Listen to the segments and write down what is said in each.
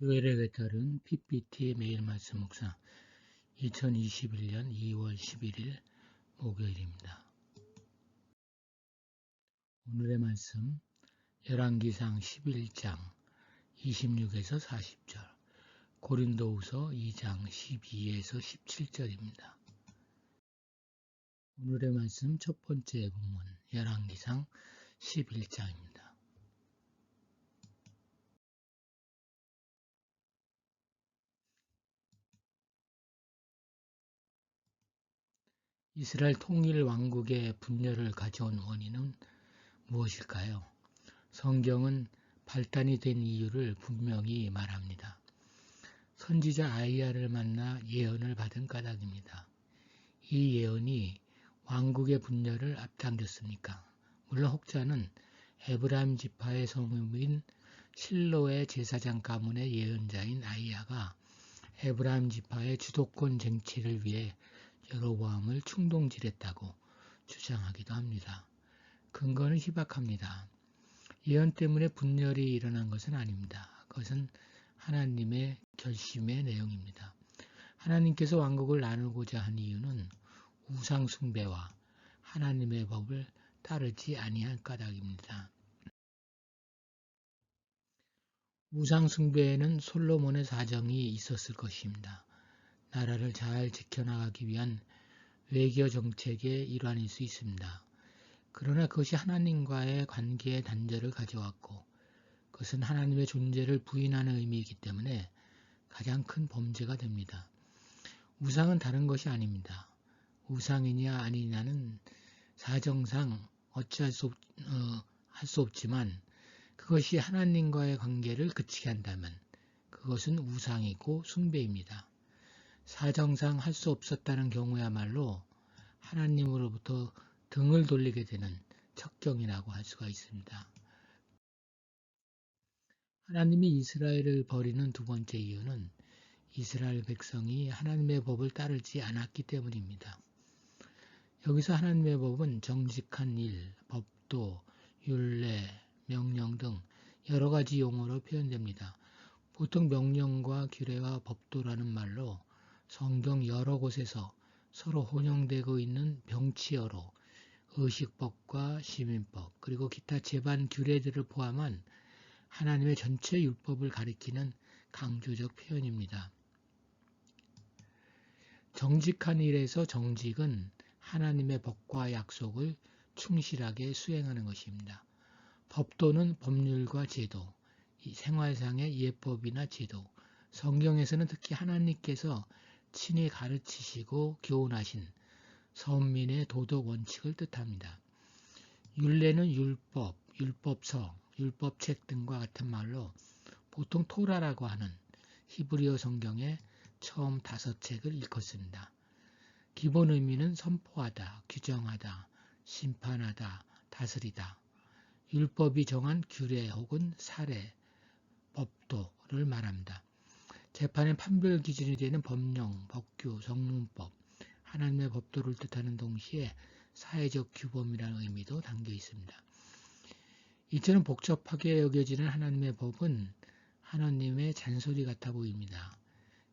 교회력에 따른 PPT 매일 말씀 묵상 2021년 2월 11일 목요일입니다. 오늘의 말씀 열왕기상 11장 26에서 40절, 고린도후서 2장 12에서 17절입니다. 오늘의 말씀 첫 번째 본문 열왕기상 11장입니다. 이스라엘 통일 왕국의 분열을 가져온 원인은 무엇일까요? 성경은 발단이 된 이유를 분명히 말합니다. 선지자 아이야를 만나 예언을 받은 까닭입니다. 이 예언이 왕국의 분열을 앞당겼습니까? 물론 혹자는 에브라임 지파의 성읍인 실로의 제사장 가문의 예언자인 아이야가 에브라임 지파의 주도권 쟁취를 위해 여로보암을 충동질했다고 주장하기도 합니다. 근거는 희박합니다. 예언 때문에 분열이 일어난 것은 아닙니다. 그것은 하나님의 결심의 내용입니다. 하나님께서 왕국을 나누고자 한 이유는 우상 숭배와 하나님의 법을 따르지 아니할 까닭입니다. 우상 숭배에는 솔로몬의 사정이 있었을 것입니다. 나라를 잘 지켜나가기 위한 외교 정책의 일환일 수 있습니다. 그러나 그것이 하나님과의 관계의 단절을 가져왔고 그것은 하나님의 존재를 부인하는 의미이기 때문에 가장 큰 범죄가 됩니다. 우상은 다른 것이 아닙니다. 우상이냐 아니냐는 사정상 어찌할 수 없지만 그것이 하나님과의 관계를 그치게 한다면 그것은 우상이고 숭배입니다. 사정상 할 수 없었다는 경우야말로 하나님으로부터 등을 돌리게 되는 척경이라고 할 수가 있습니다. 하나님이 이스라엘을 버리는 두 번째 이유는 이스라엘 백성이 하나님의 법을 따르지 않았기 때문입니다. 여기서 하나님의 법은 정직한 일, 법도, 율례, 명령 등 여러 가지 용어로 표현됩니다. 보통 명령과 규례와 법도라는 말로 성경 여러 곳에서 서로 혼용되고 있는 병치어로 의식법과 시민법 그리고 기타 제반 규례들을 포함한 하나님의 전체 율법을 가리키는 강조적 표현입니다. 정직한 일에서 정직은 하나님의 법과 약속을 충실하게 수행하는 것입니다. 법도는 법률과 제도, 생활상의 예법이나 제도, 성경에서는 특히 하나님께서 친히 가르치시고 교훈하신 선민의 도덕 원칙을 뜻합니다. 율례는 율법, 율법서, 율법책 등과 같은 말로 보통 토라라고 하는 히브리어 성경의 처음 5책을 일컫습니다. 기본 의미는 선포하다, 규정하다, 심판하다, 다스리다. 율법이 정한 규례 혹은 사례, 법도를 말합니다. 재판의 판별 기준이 되는 법령, 법규, 성문법, 하나님의 법도를 뜻하는 동시에 사회적 규범이라는 의미도 담겨 있습니다. 이처럼 복잡하게 여겨지는 하나님의 법은 하나님의 잔소리 같아 보입니다.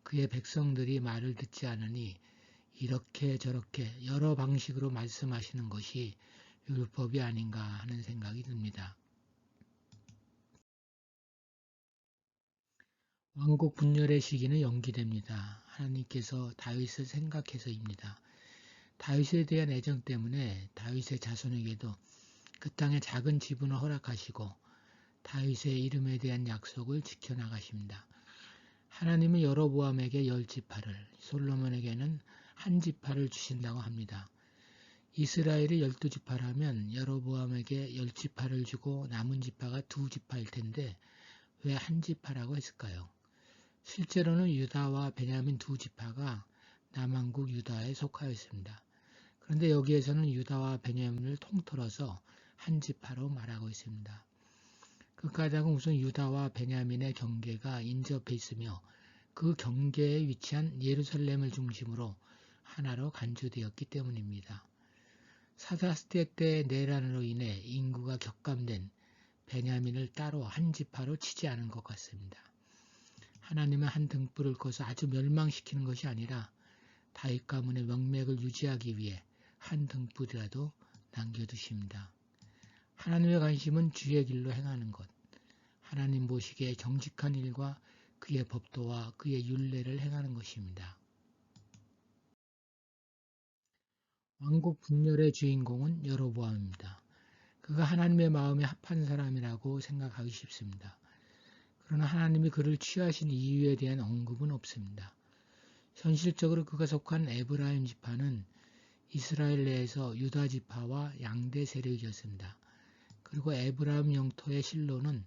그의 백성들이 말을 듣지 않으니 이렇게 저렇게 여러 방식으로 말씀하시는 것이 율법이 아닌가 하는 생각이 듭니다. 왕국 분열의 시기는 연기됩니다. 하나님께서 다윗을 생각해서입니다. 다윗에 대한 애정 때문에 다윗의 자손에게도 그 땅의 작은 지분을 허락하시고 다윗의 이름에 대한 약속을 지켜나가십니다. 하나님은 여로보암에게 10지파를, 솔로몬에게는 1지파를 주신다고 합니다. 이스라엘이 12지파라면 여로보암에게 10지파를 주고 남은 지파가 2지파일 텐데 왜 1지파라고 했을까요? 실제로는 유다와 베냐민 2지파가 남왕국 유다에 속하였습니다. 그런데 여기에서는 유다와 베냐민을 통틀어서 1지파로 말하고 있습니다. 그 까닭은 우선 유다와 베냐민의 경계가 인접해 있으며 그 경계에 위치한 예루살렘을 중심으로 하나로 간주되었기 때문입니다. 사사시대 때 내란으로 인해 인구가 격감된 베냐민을 따로 1지파로 치지 않은 것 같습니다. 하나님의 한 등불을 꺼서 아주 멸망시키는 것이 아니라 다윗 가문의 명맥을 유지하기 위해 한 등불이라도 남겨두십니다. 하나님의 관심은 주의 길로 행하는 것, 하나님 보시기에 정직한 일과 그의 법도와 그의 율례를 행하는 것입니다. 왕국 분열의 주인공은 여로보암입니다. 그가 하나님의 마음에 합한 사람이라고 생각하기 쉽습니다. 그러나 하나님이 그를 취하신 이유에 대한 언급은 없습니다. 현실적으로 그가 속한 에브라임 지파는 이스라엘 내에서 유다 지파와 양대 세력이었습니다. 그리고 에브라임 영토의 실로는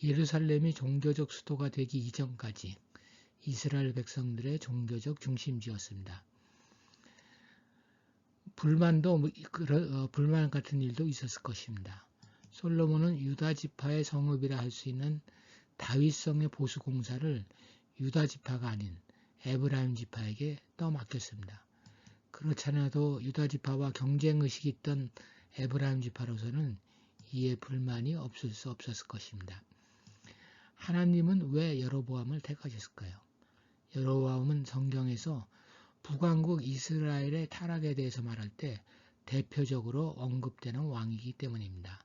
예루살렘이 종교적 수도가 되기 이전까지 이스라엘 백성들의 종교적 중심지였습니다. 불만 같은 일도 있었을 것입니다. 솔로몬은 유다 지파의 성읍이라 할 수 있는 다윗성의 보수 공사를 유다 지파가 아닌 에브라임 지파에게 떠맡겼습니다. 그렇지 않아도 유다 지파와 경쟁의식이 있던 에브라임 지파로서는 이에 불만이 없을 수 없었을 것입니다. 하나님은 왜 여로보암을 택하셨을까요? 여로보암은 성경에서 북왕국 이스라엘의 타락에 대해서 말할 때 대표적으로 언급되는 왕이기 때문입니다.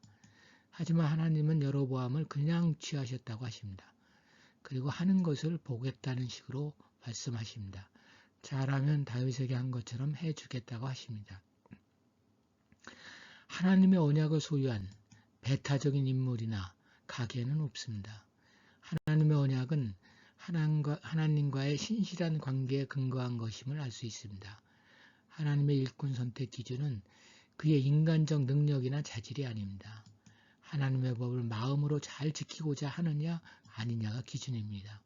하지만 하나님은 여로보암을 그냥 취하셨다고 하십니다. 그리고 하는 것을 보겠다는 식으로 말씀하십니다. 잘하면 다윗에게 한 것처럼 해주겠다고 하십니다. 하나님의 언약을 소유한 배타적인 인물이나 가계는 없습니다. 하나님의 언약은 하나님과의 신실한 관계에 근거한 것임을 알 수 있습니다. 하나님의 일꾼 선택 기준은 그의 인간적 능력이나 자질이 아닙니다. 하나님의 법을 마음으로 잘 지키고자 하느냐 아니냐가 기준입니다.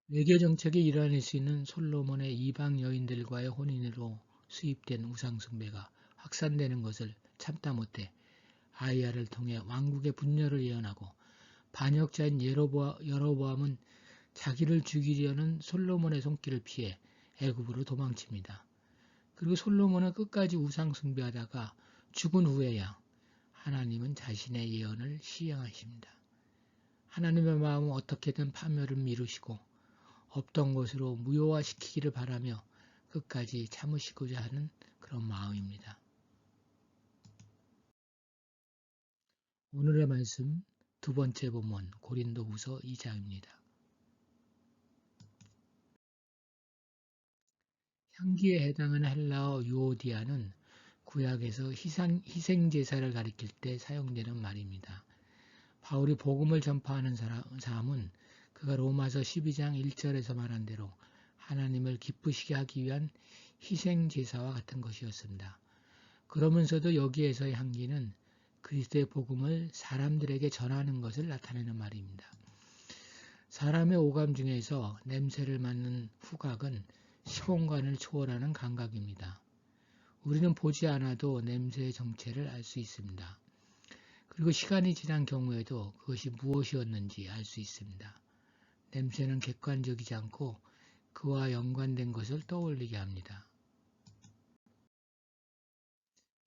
외교 정책의 일환일 수 있는 솔로몬의 이방 여인들과의 혼인으로 수입된 우상숭배가 확산되는 것을 참다 못해 아이야를 통해 왕국의 분열을 예언하고 반역자인 여로보암은 자기를 죽이려는 솔로몬의 손길을 피해 애굽으로 도망칩니다. 그리고 솔로몬은 끝까지 우상 숭배하다가 죽은 후에야 하나님은 자신의 예언을 시행하십니다. 하나님의 마음은 어떻게든 파멸을 미루시고 없던 것으로 무효화시키기를 바라며 끝까지 참으시고자 하는 그런 마음입니다. 오늘의 말씀 두 번째 본문 고린도후서 2장입니다. 향기에 해당하는 헬라어 유오디아는 구약에서 희생제사를 가리킬 때 사용되는 말입니다. 바울이 복음을 전파하는 사람은 그가 로마서 12장 1절에서 말한 대로 하나님을 기쁘시게 하기 위한 희생제사와 같은 것이었습니다. 그러면서도 여기에서의 향기는 그리스도의 복음을 사람들에게 전하는 것을 나타내는 말입니다. 사람의 오감 중에서 냄새를 맡는 후각은 시공간을 초월하는 감각입니다. 우리는 보지 않아도 냄새의 정체를 알 수 있습니다. 그리고 시간이 지난 경우에도 그것이 무엇이었는지 알 수 있습니다. 냄새는 객관적이지 않고 그와 연관된 것을 떠올리게 합니다.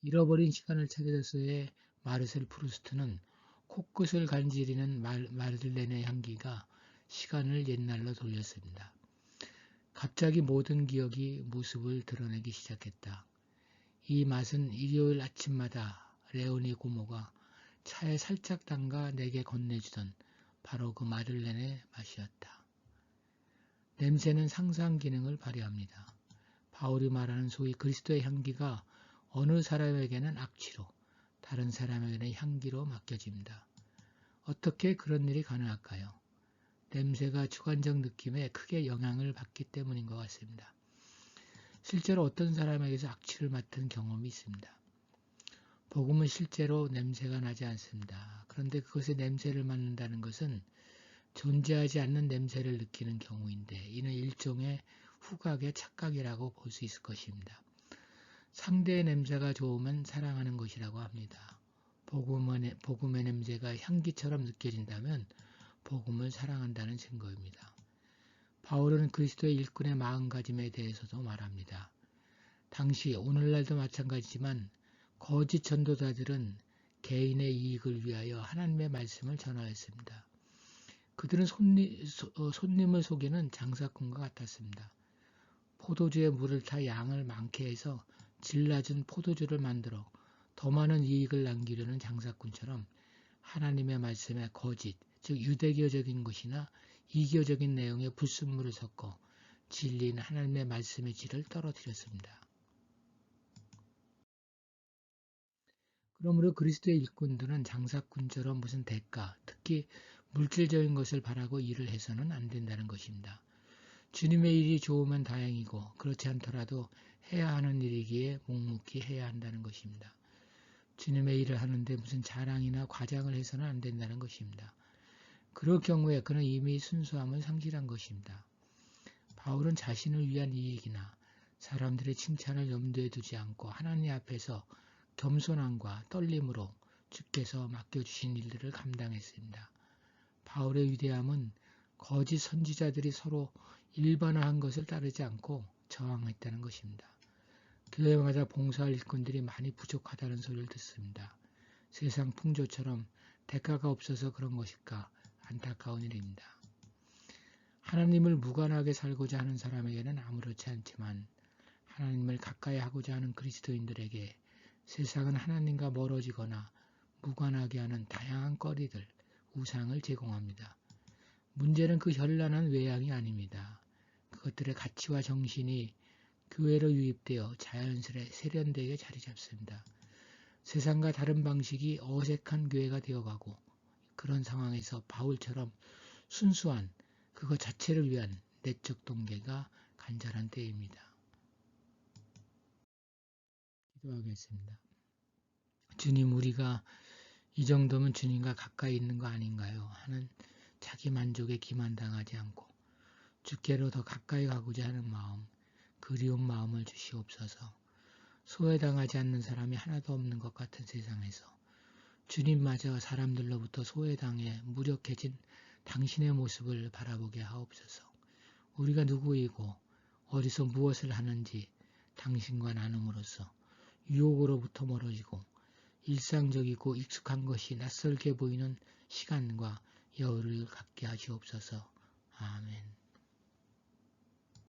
잃어버린 시간을 찾아서의 마르셀 프루스트는 코끝을 간지리는 마들렌의 향기가 시간을 옛날로 돌렸습니다. 갑자기 모든 기억이 모습을 드러내기 시작했다. 이 맛은 일요일 아침마다 레오니 고모가 차에 살짝 담가 내게 건네주던 바로 그 마들렌의 맛이었다. 냄새는 상상 기능을 발휘합니다. 바울이 말하는 소위 그리스도의 향기가 어느 사람에게는 악취로, 다른 사람에게는 향기로 맡겨집니다. 어떻게 그런 일이 가능할까요? 냄새가 주관적 느낌에 크게 영향을 받기 때문인 것 같습니다. 실제로 어떤 사람에게서 악취를 맡은 경험이 있습니다. 복음은 실제로 냄새가 나지 않습니다. 그런데 그것의 냄새를 맡는다는 것은 존재하지 않는 냄새를 느끼는 경우인데 이는 일종의 후각의 착각이라고 볼 수 있을 것입니다. 상대의 냄새가 좋으면 사랑하는 것이라고 합니다. 복음의 냄새가 향기처럼 느껴진다면 복음을 사랑한다는 증거입니다. 바울은 그리스도의 일꾼의 마음가짐에 대해서도 말합니다. 당시 오늘날도 마찬가지지만 거짓 전도자들은 개인의 이익을 위하여 하나님의 말씀을 전하였습니다. 그들은 손님을 속이는 장사꾼과 같았습니다. 포도주에 물을 타 양을 많게 해서 질 낮은 포도주를 만들어 더 많은 이익을 남기려는 장사꾼처럼 하나님의 말씀에 거짓, 즉 유대교적인 것이나 이교적인 내용의 불순물을 섞어 진리인 하나님의 말씀의 질을 떨어뜨렸습니다. 그러므로 그리스도의 일꾼들은 장사꾼처럼 무슨 대가, 특히 물질적인 것을 바라고 일을 해서는 안 된다는 것입니다. 주님의 일이 좋으면 다행이고 그렇지 않더라도 해야 하는 일이기에 묵묵히 해야 한다는 것입니다. 주님의 일을 하는데 무슨 자랑이나 과장을 해서는 안 된다는 것입니다. 그럴 경우에 그는 이미 순수함을 상실한 것입니다. 바울은 자신을 위한 이익이나 사람들의 칭찬을 염두에 두지 않고 하나님 앞에서 겸손함과 떨림으로 주께서 맡겨주신 일들을 감당했습니다. 바울의 위대함은 거짓 선지자들이 서로 일반화한 것을 따르지 않고 저항했다는 것입니다. 교회마다 봉사할 일꾼들이 많이 부족하다는 소리를 듣습니다. 세상 풍조처럼 대가가 없어서 그런 것일까 안타까운 일입니다. 하나님을 무관하게 살고자 하는 사람에게는 아무렇지 않지만 하나님을 가까이 하고자 하는 그리스도인들에게 세상은 하나님과 멀어지거나 무관하게 하는 다양한 거리들, 우상을 제공합니다. 문제는 그 현란한 외양이 아닙니다. 그것들의 가치와 정신이 교회로 유입되어 자연스레 세련되게 자리 잡습니다. 세상과 다른 방식이 어색한 교회가 되어가고 그런 상황에서 바울처럼 순수한 그것 자체를 위한 내적 동기가 간절한 때입니다. 기도하겠습니다. 주님, 우리가 이 정도면 주님과 가까이 있는 거 아닌가요? 하는 자기 만족에 기만당하지 않고 주께로 더 가까이 가고자 하는 마음, 그리운 마음을 주시옵소서. 소외당하지 않는 사람이 하나도 없는 것 같은 세상에서 주님마저 사람들로부터 소외당해 무력해진 당신의 모습을 바라보게 하옵소서. 우리가 누구이고 어디서 무엇을 하는지 당신과 나눔으로써 유혹으로부터 멀어지고 일상적이고 익숙한 것이 낯설게 보이는 시간과 여유를 갖게 하시옵소서. 아멘.